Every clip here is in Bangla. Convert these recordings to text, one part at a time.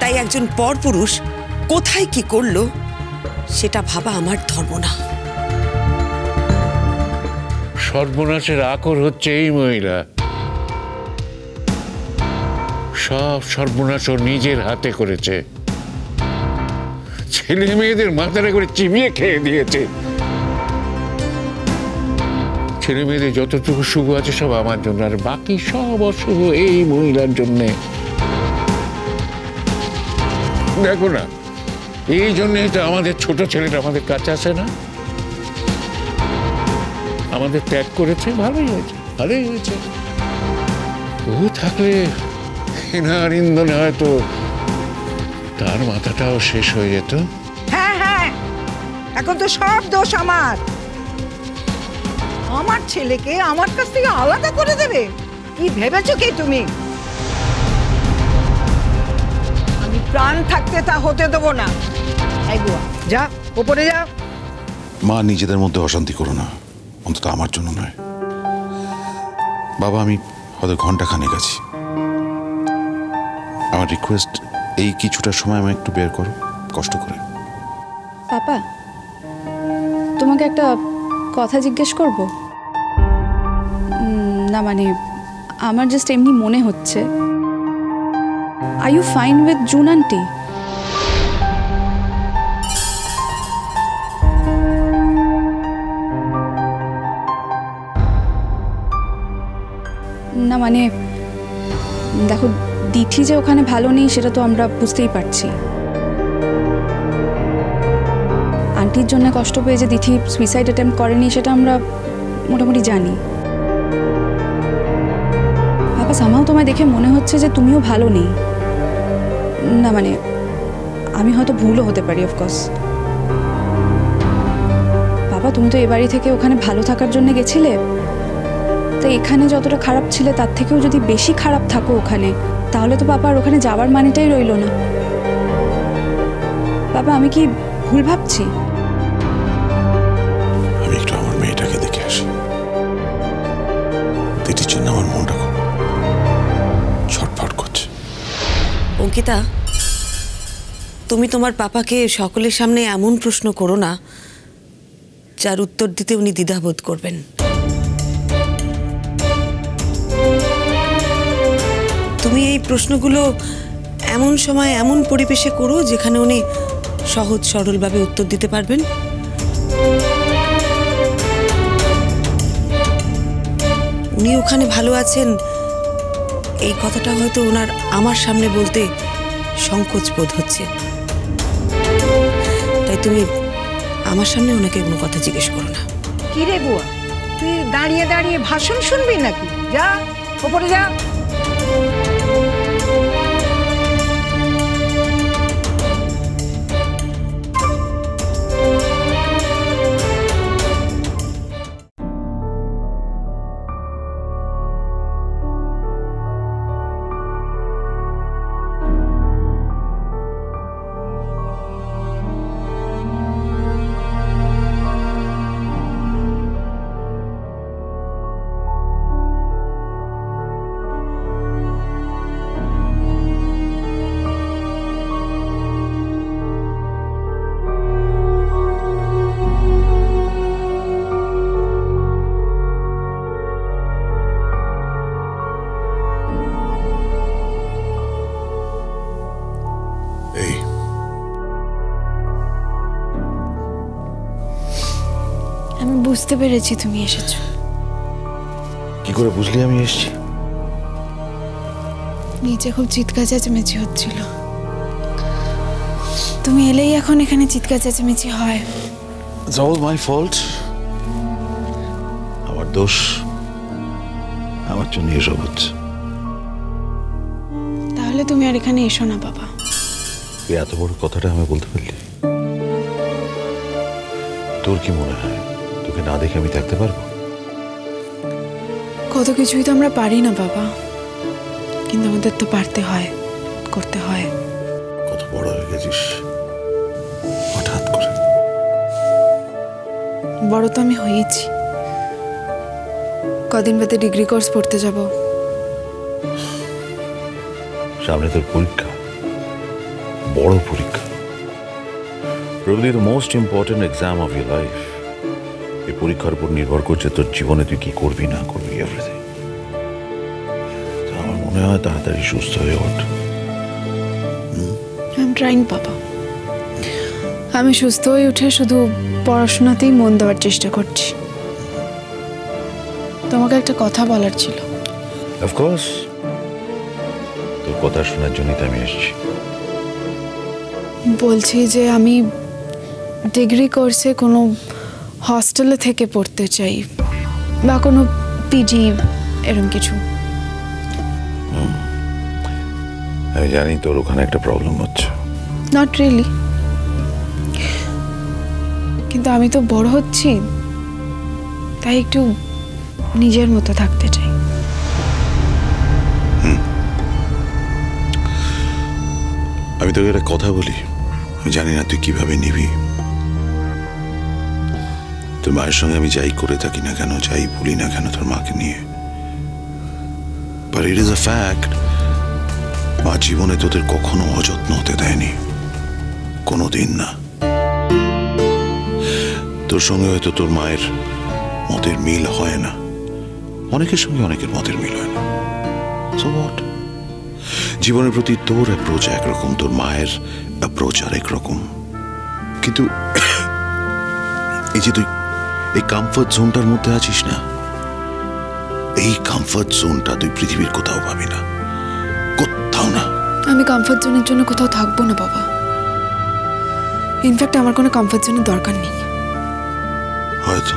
তাই একজন পরপুরুষ কোথায় কি করলো সেটা ভাবা আমার ধর্ম না। সর্বনাশের আকর হচ্ছে এই মহিলা। সব সর্বনাশ ও নিজের হাতে করেছে। ছেলে মেয়েদের মাথাটা করে চিবিয়ে খেয়ে দিয়েছে। ছেলে মেয়েদের যতটুকু শুভ আছে সব আমার জন্য, আর বাকি সব অশুভ এই মহিলার জন্যে। দেখো না, এই জন্যই তো আমাদের ছোট ছেলেটা আমাদের কাছে আসে না। আমাদের ত্যাগ করেছে, ভালোই হয়েছে, ভালোই হয়েছে। ও থাকলে এনার ইন্ধনে হয়তো তার মাথাটাও শেষ হয়ে যেত। হ্যাঁ হ্যাঁ, এখন তো সব দোষ আমার। আমার ছেলেকে আমার কাছ থেকে আলাদা করে দেবে কি ভেবেছো কি তুমি? আমি প্রাণ থাকতে তা হতে দেবো না। এই বুয়া, যা উপরে যা। মা, নিজেদের মধ্যে অশান্তি করো না, অন্তত আমার জন্য নয়। বাবা, আমি হয়তো ঘন্টাখানেক আছি। আমার রিকোয়েস্ট, এই কিছুটা সময় আমায় একটু বের করো, কষ্ট করে। পাপা, তোমাকে একটা কথা জিজ্ঞেস করব? না মানে, আমার জাস্ট এমনি মনে হচ্ছে, are you fine with June aunty? না মানে দেখো, দিঠি যে ওখানে ভালো নেই সেটা তো আমরা বুঝতেই পারছি। আন্টির জন্য কষ্ট পেয়ে যে দিঠি সুইসাইড অ্যাটেম্প্ট করেনি সেটা আমরা মোটামুটি জানি। বাবা, সামাও তোমায় দেখে মনে হচ্ছে যে তুমিও ভালো নেই। না মানে, আমি হয়তো ভুলও হতে পারি অফকোর্স। বাবা, তুমি তো এ বাড়ি থেকে ওখানে ভালো থাকার জন্য গেছিলে, তো এখানে যতটা খারাপ ছিলে তার থেকেও যদি বেশি খারাপ থাকো ওখানে, তাহলে তো বাবা আর ওখানে যাওয়ার মানেটাই রইল না। বাবা, আমি কি ভুল ভাবছি? আমি একটু আমার মেয়েটাকে দেখে আসি। দিদির জন্য আমার মনটা খুব ছটফট করছে। অঙ্কিতা, তুমি তোমার পাপাকে সকলের সামনে এমন প্রশ্ন করো না যার উত্তর দিতে উনি দ্বিধাবোধ করবেন। তুমি এই প্রশ্নগুলো এমন সময় এমন পরিবেশে করো যেখানে উনি সহজ সরলভাবে উত্তর দিতে পারবেন। উনি ওখানে ভালো আছেন এই কথাটা হয়তো ওনার আমার সামনে বলতে সংকোচ বোধ হচ্ছে, তাই তুমি আমার সামনে ওনাকে কোনো কথা জিজ্ঞেস করো না। কি রে বুয়া, তুই দাঁড়িয়ে দাঁড়িয়ে ভাষণ শুনবি নাকি? যা উপরে যা। আমি বুঝতে পেরেছি তুমি এসেছো। কি করে বুঝলি আমি এসেছি? নিচে খুব চিৎকার চেঁচামেচি হচ্ছিল, তুমি এলেই এখন এখানে চিৎকার চেঁচামেচি হয়। It's all my fault. আমার দোষ, আমার জন্য এসব হচ্ছে। তাহলে তুমি আর এখানে এসো না বাবা। তুই এত বড় কথাটা আমি বলতে পারলি? তোর কি মনে হয় তোকে না দেখে আমি থাকতে পারবো? কত কিছুই তো আমরা পারি না বাবা, কিন্তু আমাদের তো পারতে হয়, করতে হয়। কত বড় হয়ে গেছিস হঠাৎ করে। বড় তো আমি হয়েছি, কদিন বাদে ডিগ্রি কোর্স পড়তে যাব। সামনে তোর পরীক্ষা, বড় পরীক্ষা, probably the most important exam of your life. এই পরীক্ষার উপর নির্ভর করছে তোর জীবনে তুই কি করবি না করবি, এভরিথিং। আমার মনে হয় তাড়াতাড়ি সুস্থ হয়ে ওঠ। আই এম ট্রাইং বাবা। আমি সুস্থ হয়ে উঠে শুধু পড়াশোনাতেই মন দেওয়ার চেষ্টা করছি। তোমাকে একটা কথা বলার ছিল। অফকোর্স, তোর কথা শোনার জন্যই তো আমি এসেছি। বলছি যে আমি ডিগ্রি কোর্সে কোনো হস্টেলে থেকে পড়তে চাই, বা কোনো পিজি এরকম কিছু। আমি জানি তোর ওখানে একটা প্রবলেম হচ্ছে। নট রিয়েলি, কিন্তু আমি তো বড় হচ্ছি, তাই একটু নিজের মতো থাকতে চাই। আমি তোকে একটা কথা বলি, আমি জানি না তুই কিভাবে নিবি। তোর মায়ের সঙ্গে আমি যাই করে থাকি না কেন, যাই বলি না কেন তোর মাকে নিয়ে, but it is a fact, মা জীবনে তোদের কখনো অযত্ন হতে দেয়নি, কোনোদিন না। তোর সঙ্গে হয়তো তোর মায়ের মতের মিল হয় না, অনেকের সঙ্গে অনেকের মতের মিল হয় না। So what? জীবনের প্রতি তোর অ্যাপ্রোচ একরকম, তোর মায়ের অ্যাপ্রোচ আরেক রকম। কিন্তু এই যে তুই এই কমফর্ট জোনটার মধ্যে আছিস না, এই কমফর্ট জোনটা তুই পৃথিবীর কোথাও পাবি না, কোথাও না। আমি কমফর্ট জোনের জন্য কোথাও থাকবো না বাবা। ইনফ্যাক্ট আমার কোনো কমফর্ট জোনের দরকার নেই। হয়তো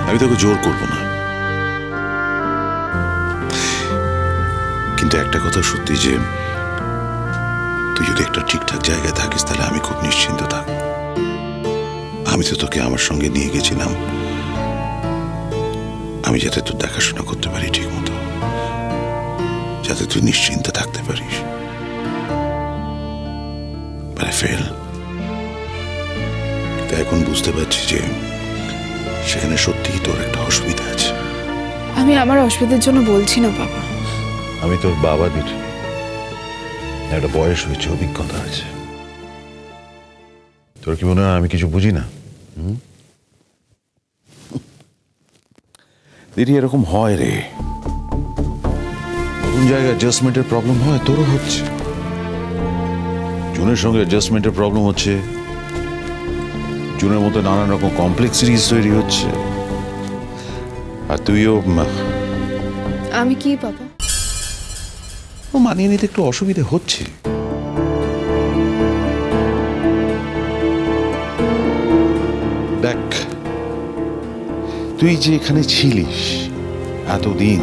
আমি তোকে জোর করবো না, কিন্তু একটা কথা সত্যি যে তুই যদি একটা ঠিকঠাক জায়গায় থাকিস তাহলে আমি খুব নিশ্চিন্ত থাক। আমি তো তোকে আমার সঙ্গে নিয়ে গেছিলাম আমি যাতে তোর দেখাশোনা করতে পারি ঠিক মতো, যাতে তুই নিশ্চিন্তে থাকতে পারিস। এখন বুঝতে পারছি যে সেখানে সত্যিই তোর একটা অসুবিধা আছে। আমি আমার অসুবিধার জন্য বলছি না বাবা। আমি তোর বাবাদের একটা বয়স হয়েছে, অভিজ্ঞতা আছে। তোর কি মনে হয় আমি কিছু বুঝি না? দিদি, এরকম হয় রে, নতুন জায়গায় অ্যাডজাস্টমেন্টের প্রবলেম হয়, তোরও হচ্ছে। জুনের সঙ্গে অ্যাডজাস্টমেন্টের প্রবলেম হচ্ছে, জুনের মতো নানান রকম কমপ্লেক্সিটিস তৈরি হচ্ছে, আর তুইও আমি কি বাবা? ও মানিয়ে নিতে একটু অসুবিধে হচ্ছে। দেখ, তুই যে এখানে ছিলিস এতদিন,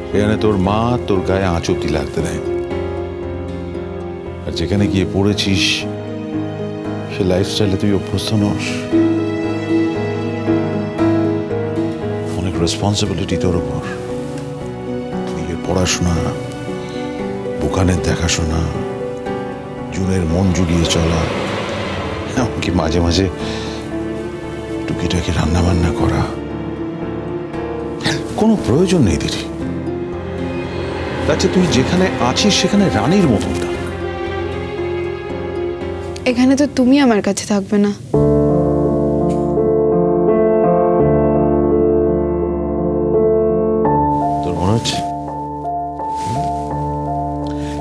সেখানে তোর মা তোর গায়ে আঁচড়টি লাগতে দেয়নি, আর যেখানে গিয়ে পড়েছিস সে লাইফস্টাইলে তুই অভ্যস্ত নস। অনেক রেসপন্সিবিলিটি তোর উপর, নিজের পড়াশোনা, দোকানের দেখাশোনা, জুনের মন জুগিয়ে চলা, এমনকি মাঝে মাঝে টুকিটাকি রান্না বান্না করা। কোনো প্রয়োজন নেই দিদি, তাতে তুই যেখানে আছিস সেখানে রানীর মতন থাক। এখানে তো তুমি আমার কাছে থাকবে না। তোর মনে হচ্ছে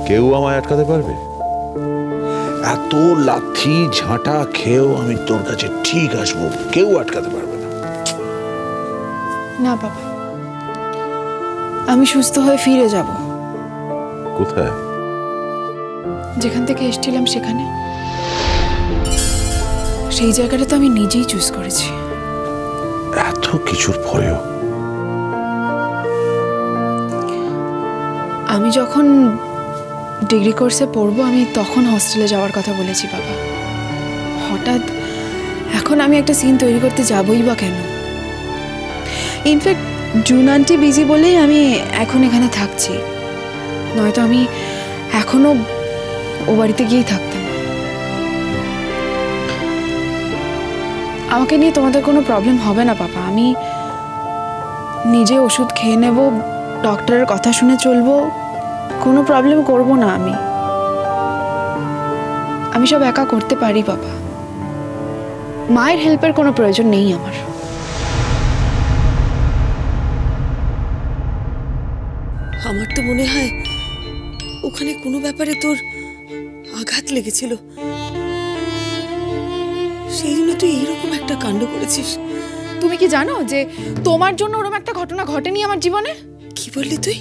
কেউ আমায় আটকাতে পারবে? এত লাথি ঝাঁটা খেয়েও আমি তোর কাছে ঠিক আসবো, কেউ আটকাতে পারবে না। না বাবা, আমি সুস্থ হয়ে ফিরে যাব। কোথায়? যেখান থেকে এসেছিলাম সেখানে। সেই জায়গাটা তো আমি নিজেই চুজ করেছি। এত কিছুর পরেও আমি যখন ডিগ্রি কোর্সে পড়বো, আমি তখন হস্টেলে যাওয়ার কথা বলেছি বাবা। হঠাৎ এখন আমি একটা সিন তৈরি করতে যাবই বা কেন? ইনফ্যাক্ট জুন আন্টি বিজি বলেই আমি এখন এখানে থাকছি, নয়তো আমি এখনো ও বাড়িতে গিয়েই থাকতাম। আমাকে নিয়ে তোমাদের কোনো প্রবলেম হবে না বাবা। আমি নিজে ওষুধ খেয়ে নেব, ডক্টরের কথা শুনে চলবো, কোনো প্রবলেম করব না আমি সব একা করতে পারি বাবা। মায়ের হেল্পের কোনো প্রয়োজন নেই আমার। আমার তো মনে হয় ওখানে কোনো ব্যাপারে তোর আঘাত লেগেছিল, সেই জন্য তুই এইরকম একটা কাণ্ড করেছিস। তুমি কি জানো যে তোমার জন্য ওরকম একটা ঘটনা ঘটেনি আমার জীবনে? কি বললি তুই?